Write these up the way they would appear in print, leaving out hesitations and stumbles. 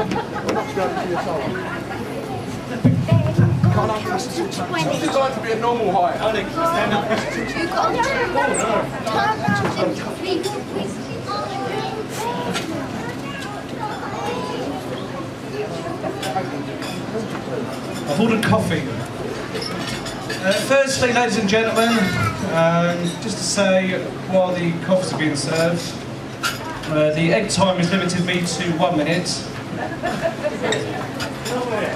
It's designed to be a normal height. I've ordered coffee. Firstly, ladies and gentlemen, just to say, while the coffees are being served, the egg time is limited me to 1 minute.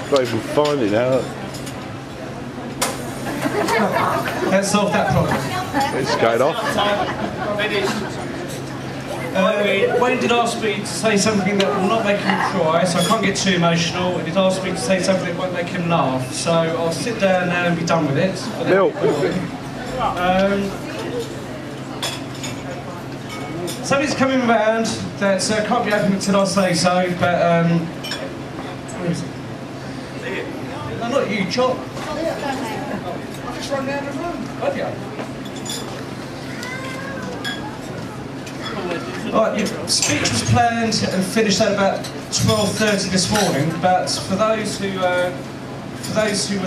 Can't even find it now. Let's solve that problem. It's going off. Wayne did ask me to say something that will not make him cry, so I can't get too emotional. And he asked me to say something that won't make him laugh, so I'll sit down now and be done with it. Milk. Something's coming around that can't be opened until I say so, but where is it? No, not you, Chop. I've just run down the room. Have you? Right, Speach was planned and finished at about 12:30 this morning, but for those who were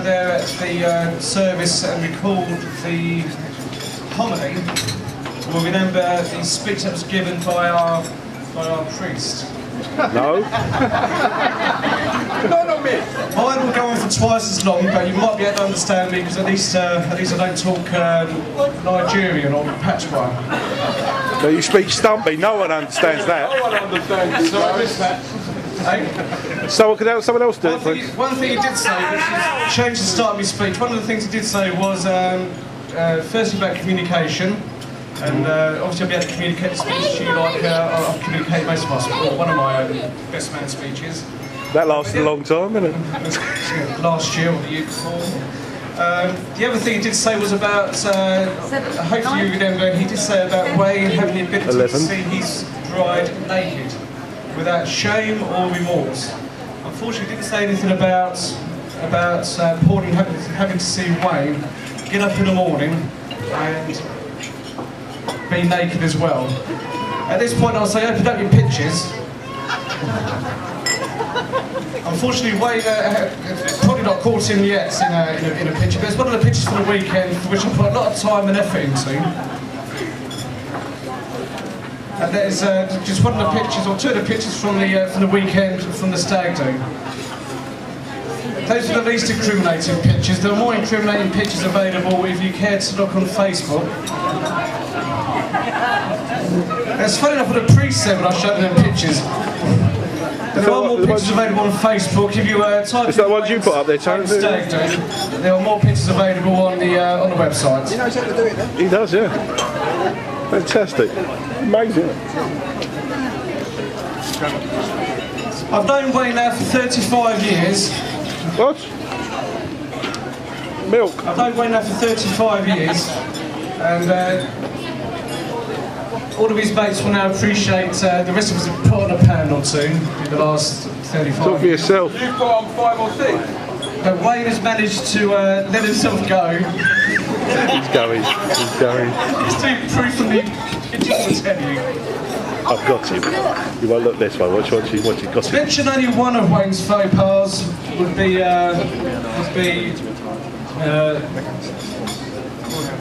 there at the service and recalled the homily, will remember the speech that was given by our priest. No. Not me. Mine will go on for twice as long, but you might be able to understand me because at least I don't talk Nigerian or patois. No, you speak Stumpy. No one understands that. No one understands. So I missed that. Someone else do it, please. One thing he did say, which changed the start of his speech, one of the things he did say was firstly about communication. And obviously I'll be able to communicate the speech to you like I've communicated most of my speech, one of my best man speeches. That lasted a long time, didn't it? Last year or the year before. The other thing he did say was about, hopefully you remember, he did say about Wayne having the ability to see his bride naked without shame or remorse. Unfortunately he didn't say anything about Pauline having to see Wayne get up in the morning and be naked as well. At this point I'll say open up your pictures. Unfortunately Wayne probably not caught him yet in a picture, but it's one of the pictures for the weekend for which I put a lot of time and effort into. And there's just one of the pictures, or two of the pictures from the weekend from the stag do. Those are the least incriminating pictures. There are more incriminating pictures available if you care to look on Facebook. It's funny enough what the priest said when I showed them pictures. There are more pictures available on Facebook. If you type is that the ones you put up there, Tony? There are more pictures available on the website. He knows how to do it, then. He does, yeah. Fantastic. Amazing. I've known Wayne now for 35 years. What? Milk. I've known Wayne now for 35 years. And all of his mates will now appreciate the rest of us have put on a pound or two in the last 35 Talk for yourself. You've put on 5 or 6. But Wayne has managed to let himself go. He's going. He's going. He's doing proof from the pictures, I tell you. I've got him. You won't look this way. Watch you got To him. mention only one of Wayne's faux pas would be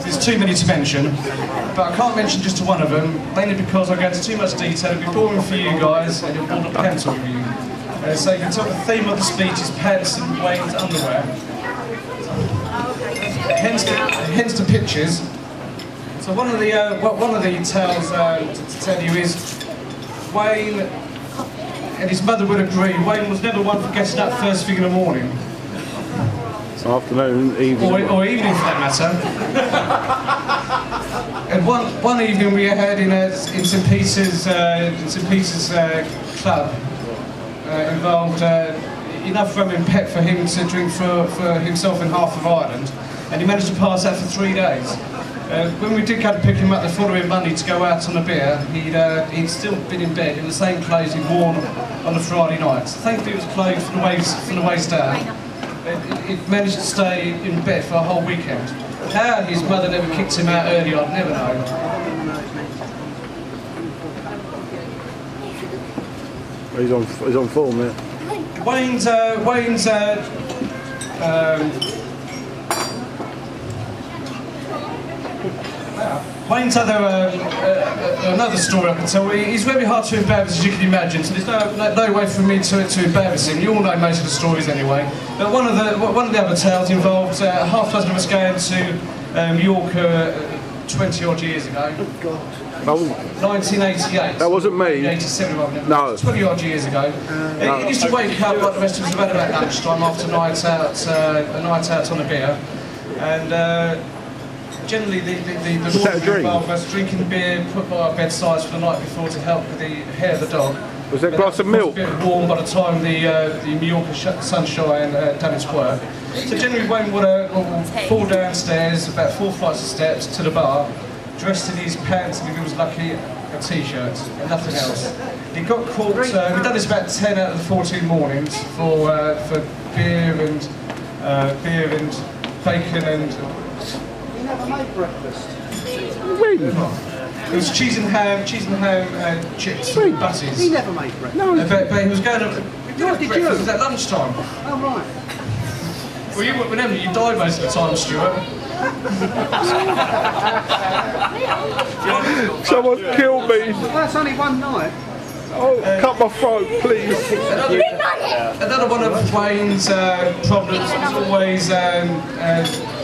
there's too many to mention, but I can't mention just one of them, mainly because I go into too much detail. It'll be boring for you guys, and it'll build up pencil with you. So you can tell the theme of the speech is pants and Wayne's underwear. Hence the pictures. So one of the tales to tell you is Wayne and his mother would agree. Wayne was never one for getting up first thing in the morning. Afternoon, evening. Or evening for that matter. And one evening we had in St Peter's club involved enough rum and pep for him to drink for himself and half of Ireland, and he managed to pass out for 3 days. When we did go to pick him up the following Monday to go out on a beer, he'd still been in bed in the same clothes he'd worn on the Friday night. So thankfully it was clothed from the waist down. It managed to stay in bed for a whole weekend. How his mother never kicked him out early, I'd never know. He's on form there. Wayne's another story I can tell. He's very hard to embarrass, as you can imagine. So there's no way for me to embarrass him. You all know most of the stories anyway. But one of the other tales involved half a dozen of us going to York 20 odd years ago. Oh God. Oh, 1988. that wasn't me. 87, No. 20 odd years ago. He used to wake up like the rest of us about lunchtime after a night out on a beer, and generally the laundry involved us drinking beer put by our bedsides for the night before to help with the hair of the dog. Was there a glass of milk? It was a bit warm by the time the Mallorca sunshine done its work. So generally Wayne would fall downstairs about 4 flights of steps to the bar, dressed in his pants and if he was lucky a t-shirt and nothing else. He got caught, we've done this about 10 out of the 14 mornings for beer and bacon and... You never made breakfast. It was cheese and ham, chips, and butties. He never made breakfast. No, but he was going to... What did you? It was at lunchtime. Oh, right. Well, you remember, you died most of the time, Stuart. Someone killed me. Well, that's only one night. Oh, cut my throat, please. Another one of Wayne's problems was always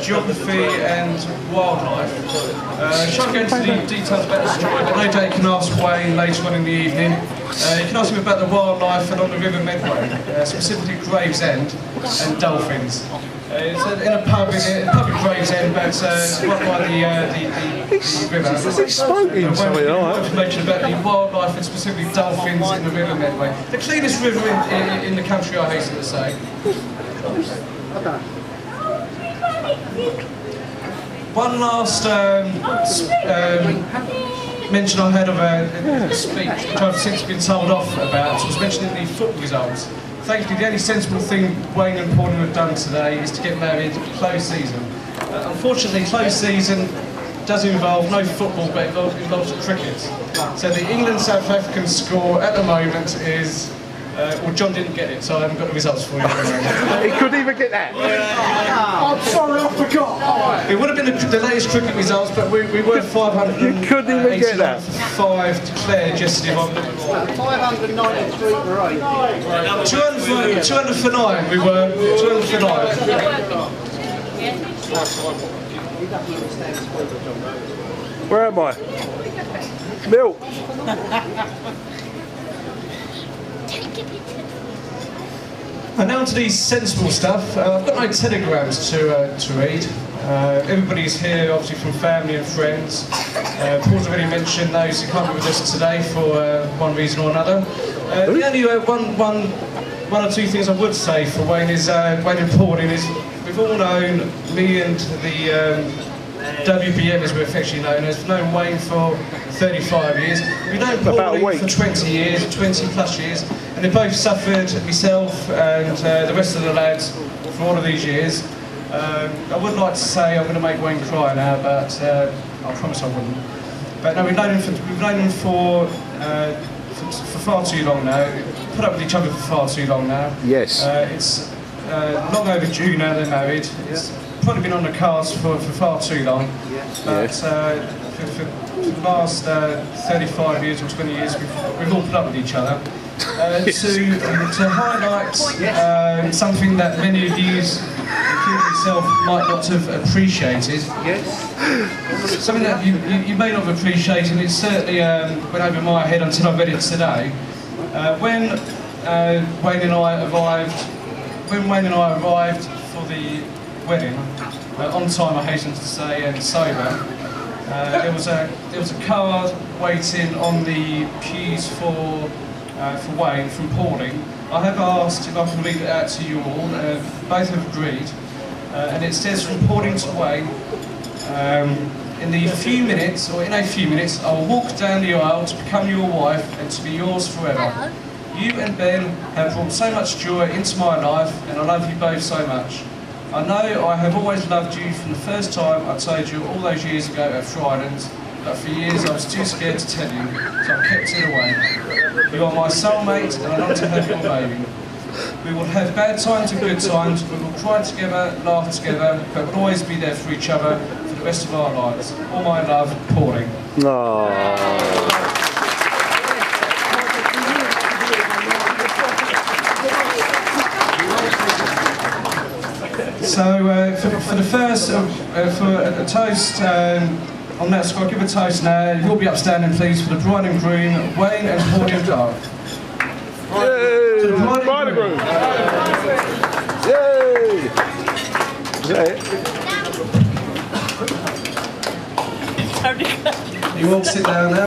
geography and wildlife. I shan't go into the details about the story, but no doubt you can ask Wayne later on in the evening. You can ask him about the wildlife along the River Medway, specifically Gravesend and dolphins. It's in a pub in Gravesend, but right by the river. Is he smoking something like that? Information about the wildlife and specifically dolphins in the River Medway. The cleanest river in the country, I hasten to say. One last mention I had of a speech, which I've since been told off about, was mentioning the football results. Thankfully, the only sensible thing Wayne and Pauline have done today is to get married closed season. Unfortunately, closed season does involve no football, but it involves cricket. So the England-South African score at the moment is... well, John didn't get it, so I haven't got the results for you. He couldn't even get that. I'm sorry, I forgot. It would have been the latest cricket results, but we were 500. You couldn't even get that. 5 declared yesterday. 593 for 8. 200 for 9, we were. 200 for 9. Where am I? Milk. And now to the sensible stuff. I've got no telegrams to read. Everybody's here, obviously, from family and friends. Paul's already mentioned those who can't be with us today for one reason or another. The only one or two things I would say for Wayne is Wayne and Pauline is we've all known me and the WBM, as we're affectionately known as, known Wayne for 35 years. We've known Pauline for 20 years, 20 plus years, and they both suffered, myself and the rest of the lads, for all of these years. I would like to say I'm going to make Wayne cry now, but I promise I wouldn't. But no, we've known him for far too long now. Put up with each other for far too long now. Yes. It's long overdue now they're married. It's probably been on the cards for far too long. But for the last 35 years or 20 years, we've all put up with each other. To highlight something that many of you, including yourself, might not have appreciated. Yes. Something that you may not have appreciated, and it certainly went over my head until I read it today. When Wayne and I arrived for the wedding, on time I hasten to say, and sober, there was a card waiting on the pews for Wayne from Pauline. I have asked if I can read it out to you all. Both have agreed, and it says from Pauline to Wayne, in a few minutes, I will walk down the aisle to become your wife and to be yours forever. You and Ben have brought so much joy into my life, and I love you both so much. I know I have always loved you from the first time I told you all those years ago at Friedland's, but for years I was too scared to tell you, so I kept it away. You are my soulmate, and I long to have your baby. We will have bad times and good times. We will cry together, laugh together, but we'll always be there for each other for the rest of our lives. All my love, Pauline. So for the first, for a toast on that score, I'll give a toast now. You'll be upstanding, please, for the bride and groom, Wayne and Pauline Clark. Yay! Bride and groom! Yay! Is that it? You all sit down now.